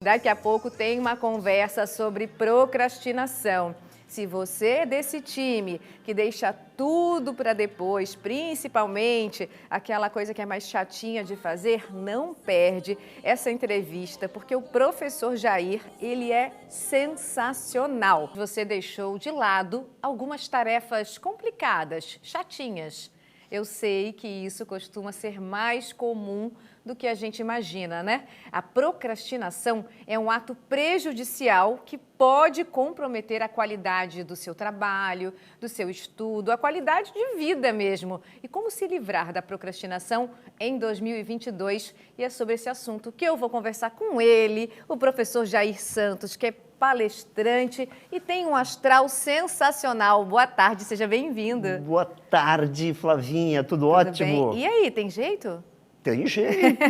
Daqui a pouco tem uma conversa sobre procrastinação. Se você é desse time que deixa tudo para depois, principalmente aquela coisa que é mais chatinha de fazer, não perde essa entrevista, porque o professor Jair, ele é sensacional. Você deixou de lado algumas tarefas complicadas, chatinhas. Eu sei que isso costuma ser mais comum do que a gente imagina, né? A procrastinação é um ato prejudicial que pode comprometer a qualidade do seu trabalho, do seu estudo, a qualidade de vida mesmo. E como se livrar da procrastinação em 2022? E é sobre esse assunto que eu vou conversar com ele, o professor Jair Santos, que é palestrante e tem um astral sensacional. Boa tarde, seja bem-vindo. Boa tarde, Flavinha, tudo ótimo? Bem? E aí, tem jeito? Tem jeito.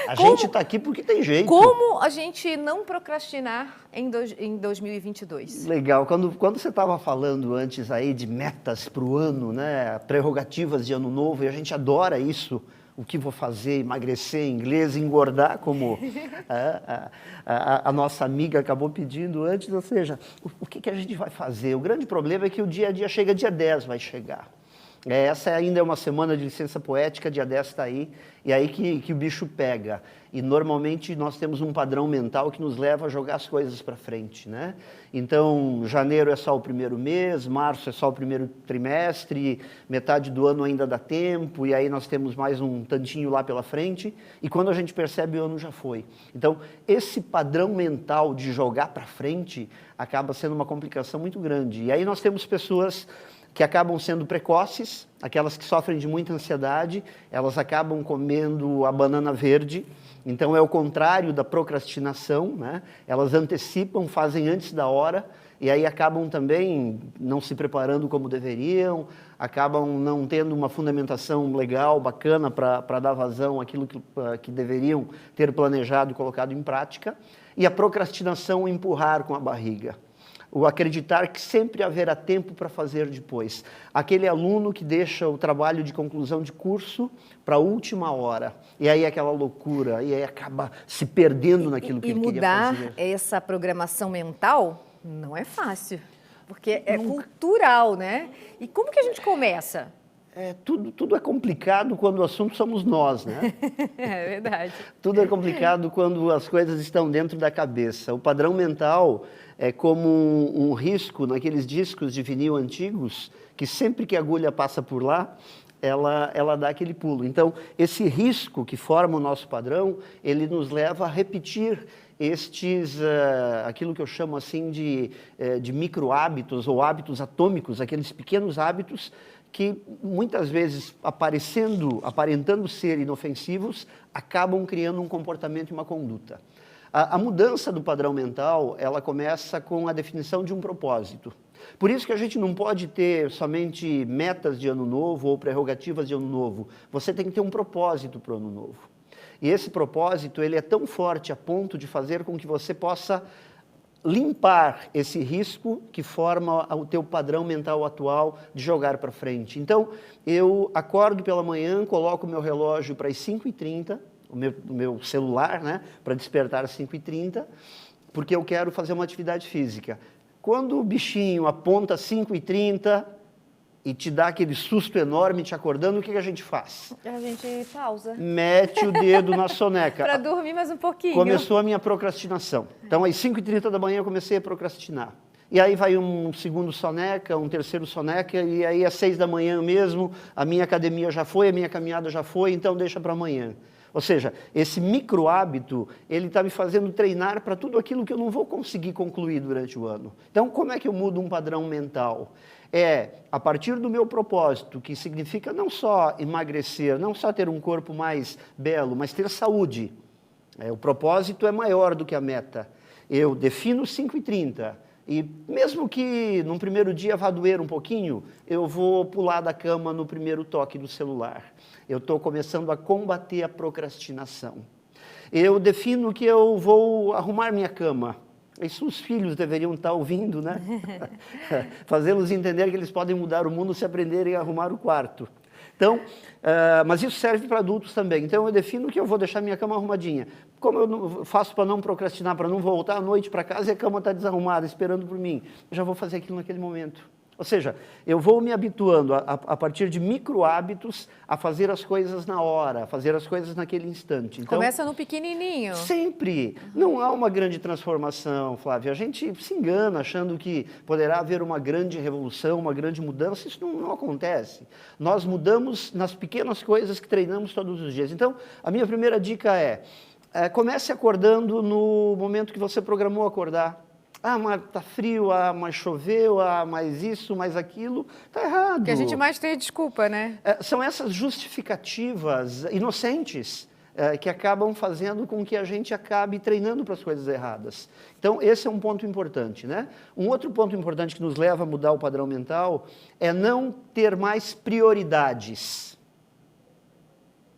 A gente está aqui porque tem jeito. Como a gente não procrastinar em 2022? Legal. Quando você estava falando antes aí de metas para o ano, né? Prerrogativas de ano novo, e a gente adora isso. O que vou fazer, emagrecer, inglês, engordar, como a nossa amiga acabou pedindo antes. Ou seja, o que a gente vai fazer? O grande problema é que o dia a dia chega, dia 10 vai chegar. Essa ainda é uma semana de licença poética, dia 10 está aí, e aí que o bicho pega. E normalmente nós temos um padrão mental que nos leva a jogar as coisas para frente, né? Então, janeiro é só o primeiro mês, março é só o primeiro trimestre, metade do ano ainda dá tempo, e aí nós temos mais um tantinho lá pela frente, e quando a gente percebe, o ano já foi. Então, esse padrão mental de jogar para frente acaba sendo uma complicação muito grande. E aí nós temos pessoas que acabam sendo precoces, aquelas que sofrem de muita ansiedade, elas acabam comendo a banana verde, então é o contrário da procrastinação, né? Elas antecipam, fazem antes da hora, e aí acabam também não se preparando como deveriam, acabam não tendo uma fundamentação legal, bacana, para dar vazão àquilo que deveriam ter planejado e colocado em prática, e a procrastinação empurrar com a barriga. O acreditar que sempre haverá tempo para fazer depois. Aquele aluno que deixa o trabalho de conclusão de curso para a última hora. E aí aquela loucura, e aí acaba se perdendo naquilo que ele queria fazer. E mudar essa programação mental não é fácil, porque é cultural, né? E como que a gente começa? Tudo é complicado quando o assunto somos nós, né? É verdade. Tudo é complicado quando as coisas estão dentro da cabeça. O padrão mental é como um risco naqueles discos de vinil antigos, que sempre que a agulha passa por lá, ela dá aquele pulo. Então, esse risco que forma o nosso padrão, ele nos leva a repetir aquilo que eu chamo assim de micro hábitos ou hábitos atômicos, aqueles pequenos hábitos que muitas vezes aparentando ser inofensivos, acabam criando um comportamento e uma conduta. A mudança do padrão mental, ela começa com a definição de um propósito. Por isso que a gente não pode ter somente metas de ano novo ou prerrogativas de ano novo. Você tem que ter um propósito para o ano novo. E esse propósito, ele é tão forte a ponto de fazer com que você possa limpar esse risco que forma o teu padrão mental atual de jogar para frente. Então, eu acordo pela manhã, coloco o meu relógio para as 5h30, o meu celular, né, para despertar às 5h30, porque eu quero fazer uma atividade física. Quando o bichinho aponta 5h30 e te dá aquele susto enorme te acordando, o que a gente faz? A gente pausa. Mete o dedo na soneca. Para dormir mais um pouquinho. Começou a minha procrastinação. Então, às 5h30 da manhã eu comecei a procrastinar. E aí vai um segundo soneca, um terceiro soneca, e aí às 6 da manhã mesmo, a minha academia já foi, a minha caminhada já foi, então deixa para amanhã. Ou seja, esse micro hábito, ele está me fazendo treinar para tudo aquilo que eu não vou conseguir concluir durante o ano. Então, como é que eu mudo um padrão mental? A partir do meu propósito, que significa não só emagrecer, não só ter um corpo mais belo, mas ter saúde. O propósito é maior do que a meta. Eu defino 5h30. E mesmo que num primeiro dia vá doer um pouquinho, eu vou pular da cama no primeiro toque do celular. Eu estou começando a combater a procrastinação. Eu defino que eu vou arrumar minha cama. Isso os filhos deveriam estar ouvindo, né? Fazê-los entender que eles podem mudar o mundo se aprenderem a arrumar o quarto. Então, mas isso serve para adultos também. Então, eu defino que eu vou deixar minha cama arrumadinha. como eu faço para não procrastinar, para não voltar à noite para casa e a cama está desarrumada, esperando por mim? Eu já vou fazer aquilo naquele momento. Ou seja, eu vou me habituando a partir de micro hábitos a fazer as coisas na hora, a fazer as coisas naquele instante. Então, começa no pequenininho. Sempre. Não há uma grande transformação, Flávia. A gente se engana achando que poderá haver uma grande revolução, uma grande mudança. Isso não acontece. Nós mudamos nas pequenas coisas que treinamos todos os dias. Então, a minha primeira dica comece acordando no momento que você programou acordar. Ah, mas tá frio, mas choveu, mas isso, mas aquilo. Tá errado. Porque a gente mais tem desculpa, né? São essas justificativas inocentes que acabam fazendo com que a gente acabe treinando para as coisas erradas. Então, esse é um ponto importante, né? Um outro ponto importante que nos leva a mudar o padrão mental é não ter mais prioridades.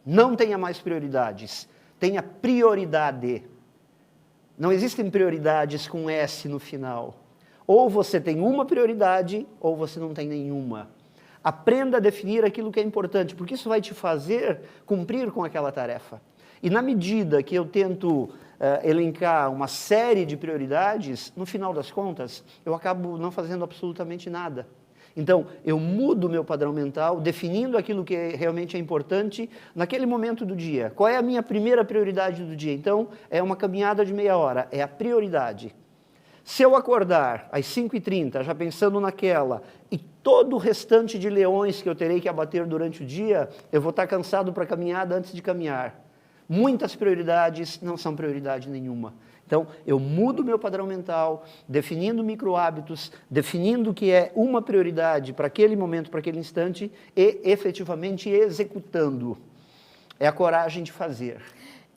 Não tenha mais prioridades. Tenha prioridade. Não existem prioridades com S no final. Ou você tem uma prioridade, ou você não tem nenhuma. Aprenda a definir aquilo que é importante, porque isso vai te fazer cumprir com aquela tarefa. E na medida que eu tento elencar uma série de prioridades, no final das contas, eu acabo não fazendo absolutamente nada. Então, eu mudo o meu padrão mental, definindo aquilo que realmente é importante naquele momento do dia. Qual é a minha primeira prioridade do dia? Então, é uma caminhada de meia hora, é a prioridade. Se eu acordar às 5h30, já pensando naquela, e todo o restante de leões que eu terei que abater durante o dia, eu vou estar cansado para a caminhada antes de caminhar. Muitas prioridades não são prioridade nenhuma. Então, eu mudo o meu padrão mental, definindo micro-hábitos, definindo o que é uma prioridade para aquele momento, para aquele instante, e efetivamente executando. É a coragem de fazer.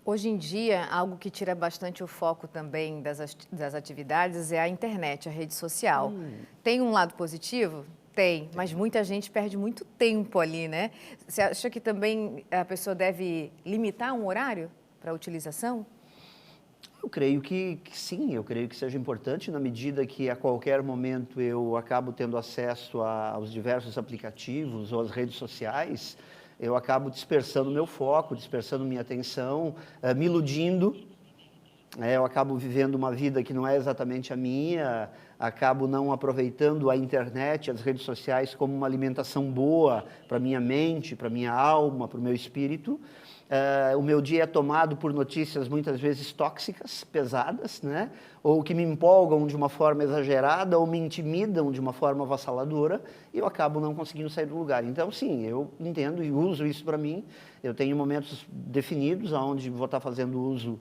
Hoje em dia, algo que tira bastante o foco também das atividades é a internet, a rede social. Tem um lado positivo? Tem, mas muita gente perde muito tempo ali, né? Você acha que também a pessoa deve limitar um horário para a utilização? Eu creio que sim, eu creio que seja importante na medida que a qualquer momento eu acabo tendo acesso aos diversos aplicativos ou às redes sociais, eu acabo dispersando meu foco, dispersando minha atenção, me iludindo, eu acabo vivendo uma vida que não é exatamente a minha, acabo não aproveitando a internet, as redes sociais como uma alimentação boa para minha mente, para minha alma, para o meu espírito. O meu dia é tomado por notícias muitas vezes tóxicas, pesadas, né? Ou que me empolgam de uma forma exagerada ou me intimidam de uma forma avassaladora e eu acabo não conseguindo sair do lugar. Então, sim, eu entendo e uso isso para mim. Eu tenho momentos definidos onde vou estar fazendo uso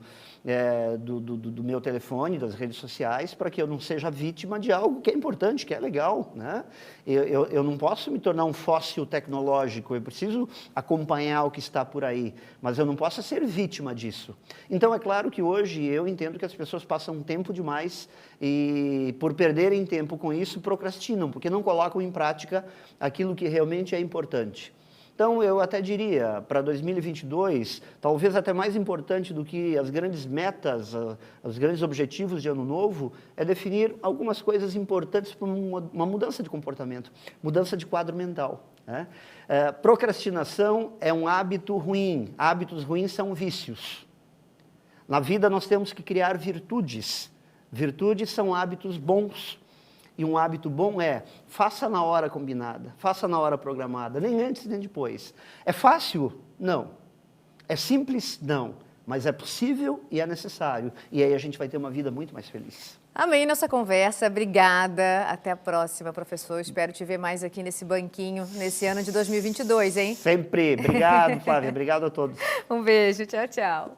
do meu telefone, das redes sociais, para que eu não seja vítima de algo que é importante, que é legal, né? Eu não posso me tornar um fóssil tecnológico, eu preciso acompanhar o que está por aí, mas eu não posso ser vítima disso. Então, é claro que hoje eu entendo que as pessoas passam tempo demais e, por perderem tempo com isso, procrastinam, porque não colocam em prática aquilo que realmente é importante. Então, eu até diria, para 2022, talvez até mais importante do que as grandes metas, os grandes objetivos de ano novo, é definir algumas coisas importantes para uma mudança de comportamento, mudança de quadro mental, né? Procrastinação é um hábito ruim, hábitos ruins são vícios. Na vida nós temos que criar virtudes, virtudes são hábitos bons. E um hábito bom faça na hora combinada, faça na hora programada, nem antes nem depois. É fácil? Não. É simples? Não. Mas é possível e é necessário. E aí a gente vai ter uma vida muito mais feliz. Amei nossa conversa, obrigada. Até a próxima, professor. Espero te ver mais aqui nesse banquinho, nesse ano de 2022, hein? Sempre. Obrigado, Flávia. Obrigado a todos. Um beijo. Tchau, tchau.